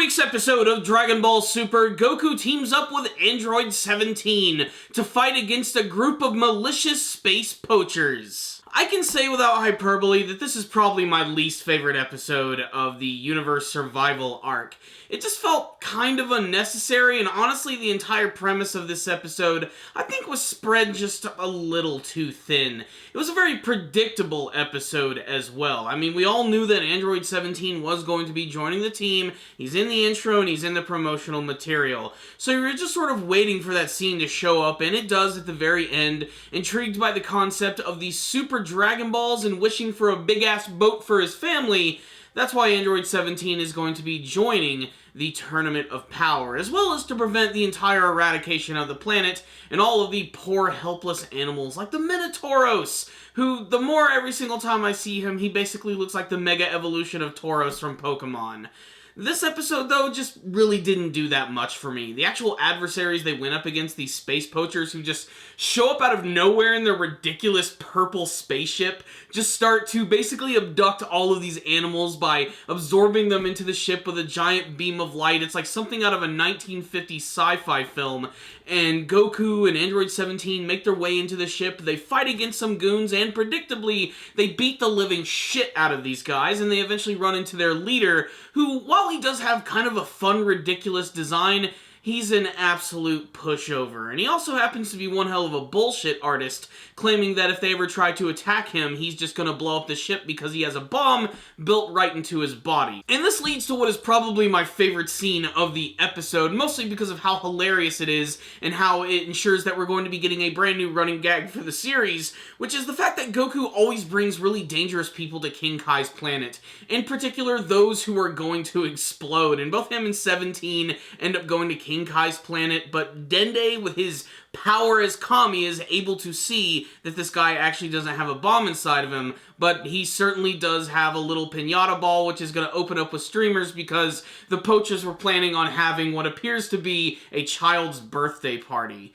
week's episode of Dragon Ball Super, Goku teams up with Android 17 to fight against a group of malicious space poachers. I can say without hyperbole that this is probably my least favorite episode of the Universe Survival arc. It just felt kind of unnecessary, and honestly the entire premise of this episode I think was spread just a little too thin. It was a very predictable episode as well. I mean, we all knew that Android 17 was going to be joining the team. He's in the intro and he's in the promotional material. So you were just sort of waiting for that scene to show up, and it does at the very end, intrigued by the concept of these Super Dragon Balls and wishing for a big-ass boat for his family. That's why Android 17 is going to be joining the Tournament of Power, as well as to prevent the entire eradication of the planet and all of the poor, helpless animals like the Minotauros, who, the more every single time I see him, he basically looks like the mega evolution of Tauros from Pokemon. This episode, though, just really didn't do that much for me. The actual adversaries they went up against, these space poachers who just show up out of nowhere in their ridiculous purple spaceship, just start to basically abduct all of these animals by absorbing them into the ship with a giant beam of light. It's like something out of a 1950s sci-fi film, and Goku and Android 17 make their way into the ship. They fight against some goons, and predictably, they beat the living shit out of these guys, and they eventually run into their leader, who, while he does have kind of a fun, ridiculous design, he's an absolute pushover. And he also happens to be one hell of a bullshit artist, claiming that if they ever try to attack him, he's just gonna blow up the ship because he has a bomb built right into his body. And this leads to what is probably my favorite scene of the episode, mostly because of how hilarious it is and how it ensures that we're going to be getting a brand new running gag for the series, which is the fact that Goku always brings really dangerous people to King Kai's planet. In particular, those who are going to explode. And both him and 17 end up going to King Kai's planet, but Dende, with his power as Kami, is able to see that this guy actually doesn't have a bomb inside of him, but he certainly does have a little piñata ball, which is going to open up with streamers because the poachers were planning on having what appears to be a child's birthday party.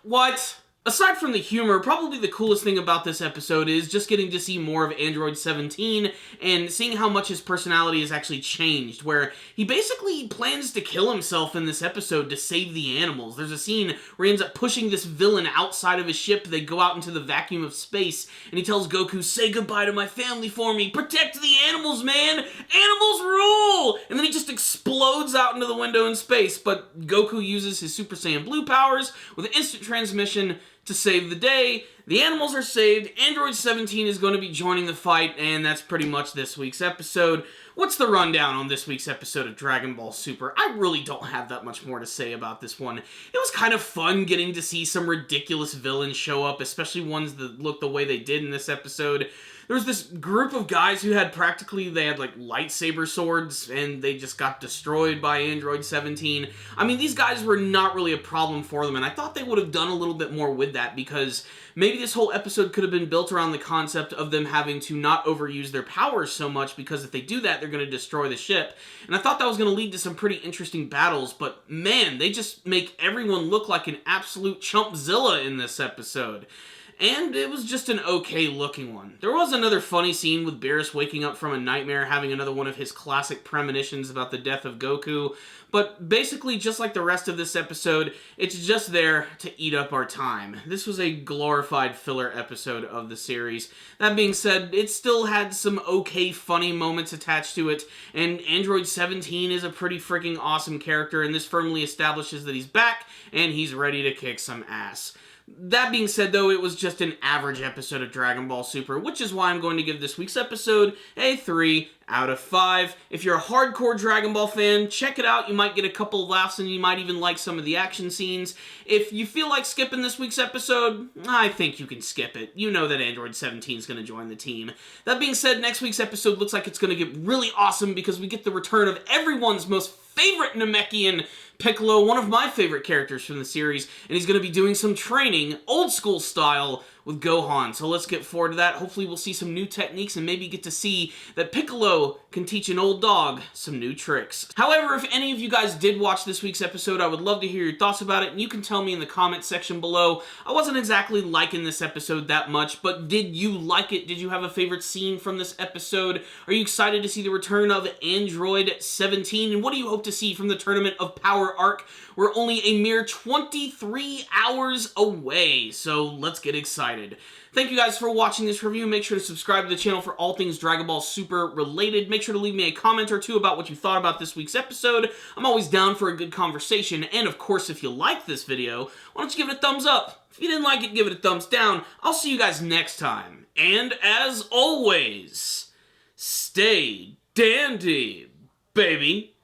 What? Aside from the humor, probably the coolest thing about this episode is just getting to see more of Android 17 and seeing how much his personality has actually changed, where he basically plans to kill himself in this episode to save the animals. There's a scene where he ends up pushing this villain outside of his ship. They go out into the vacuum of space, and he tells Goku, "Say goodbye to my family for me. Protect the animals, man! Animals rule!" And then he just explodes out into the window in space, but Goku uses his Super Saiyan Blue powers with instant transmission to save the day. The animals are saved, Android 17 is going to be joining the fight, and that's pretty much this week's episode. What's the rundown on this week's episode of Dragon Ball Super? I really don't have that much more to say about this one. It was kind of fun getting to see some ridiculous villains show up, especially ones that look the way they did in this episode. There was this group of guys who had they had like lightsaber swords, and they just got destroyed by Android 17. I mean, these guys were not really a problem for them, and I thought they would have done a little bit more with that, because maybe this whole episode could have been built around the concept of them having to not overuse their powers so much, because if they do that, they're going to destroy the ship. And I thought that was going to lead to some pretty interesting battles, but man, they just make everyone look like an absolute chumpzilla in this episode. And it was just an okay-looking one. There was another funny scene with Beerus waking up from a nightmare, having another one of his classic premonitions about the death of Goku, but basically, just like the rest of this episode, it's just there to eat up our time. This was a glorified filler episode of the series. That being said, it still had some okay, funny moments attached to it, and Android 17 is a pretty freaking awesome character, and this firmly establishes that he's back, and he's ready to kick some ass. That being said, though, it was just an average episode of Dragon Ball Super, which is why I'm going to give this week's episode a 3 out of 5. If you're a hardcore Dragon Ball fan, check it out. You might get a couple of laughs, and you might even like some of the action scenes. If you feel like skipping this week's episode, I think you can skip it. You know that Android 17 is going to join the team. That being said, next week's episode looks like it's going to get really awesome, because we get the return of everyone's most favorite Namekian, Piccolo, one of my favorite characters from the series, and he's going to be doing some training, old school style, with Gohan. So let's get forward to that. Hopefully we'll see some new techniques and maybe get to see that Piccolo can teach an old dog some new tricks. However, if any of you guys did watch this week's episode, I would love to hear your thoughts about it, and you can tell me in the comment section below. I wasn't exactly liking this episode that much, but did you like it? Did you have a favorite scene from this episode? Are you excited to see the return of Android 17? And what do you hope to see from the Tournament of Power arc? We're only a mere 23 hours away, so let's get excited. Thank you guys for watching this review. Make sure to subscribe to the channel for all things Dragon Ball Super related. Make sure to leave me a comment or two about what you thought about this week's episode. I'm always down for a good conversation. And of course, if you liked this video, why don't you give it a thumbs up? If you didn't like it, give it a thumbs down. I'll see you guys next time. And as always, stay dandy, baby.